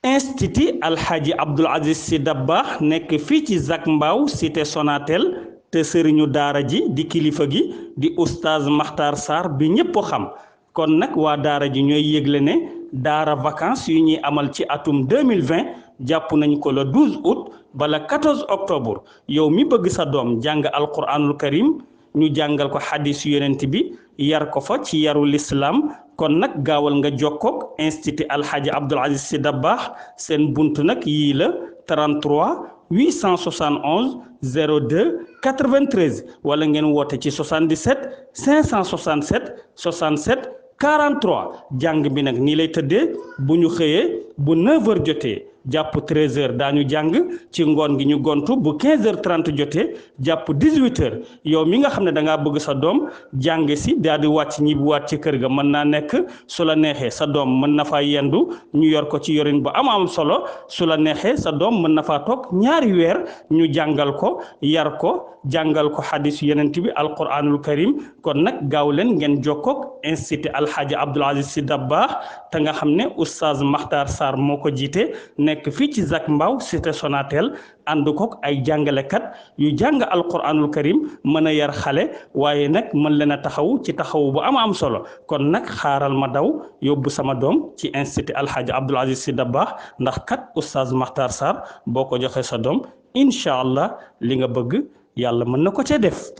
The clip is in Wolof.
Institut Alhaji Abdoul Aziz Sy Dabakh nekk fii ci Zac Mbao cité Sonatel te sëriñu daara ji di kilifa gi di oustaz Makhtar Sarr bi ñépp xam kon nag waa daara ji ñooy yëgle ne daara vacances yu ñuy amal ci atum 2020 jàpp nañ ko le 12 août bala 14 octobre yow mi bëgg sa doom jàng alquranul karim ñu jàngal ko xadis yonent bi yar ko fa ci yaru l'islam kon nag gaawal nga jokkook institut Alhaji Abdoul Aziz Sy Dabakh seen bunt nag yii la 33 871 02 93 wala ngeen woote ci 77 567 67 43 jàng bi nag nii lay tëddee bu ñu xëyee bu 9h jotee jàpp 13h daañu jàng ci ngoon gi ñu gontu bu 15h30 jotee jàpp 18h yow mi nga xam ne da ngaa bëgg sa doom jàng si daal di wàcc ñibbiwaat ci kër ga mën naa nekk su la neexee sa doom mën na faa yendu ñu yor ko ci yorin bu am solo su la neexee sa doom mën na faa toog ñaari weer ñu jàngal ko yar ko jàngal ko xadis yonent bi alquranul karim kon nag gaaw leen ngeen jokkook institut Alhaji Abdoul Aziz Sy Dabakh te nga xam ne oustaz Makhtar Sarr moo ko jiite nekk fii ci Zac Mbao cité Sonatel ànd kook ay jàngalekat yu jàng alquranul karim mën a yar xale waaye nag mën leen a taxaw ci taxaw bu am solo kon nag xaaral ma daw yóbbu sama doom ci institut Alhaji Abdoul Aziz Sy Dabakh ndax kat oustaz Makhtar Sarr boo ko joxee sa doom incha allah li nga bëgg yàlla mën na ko cee def.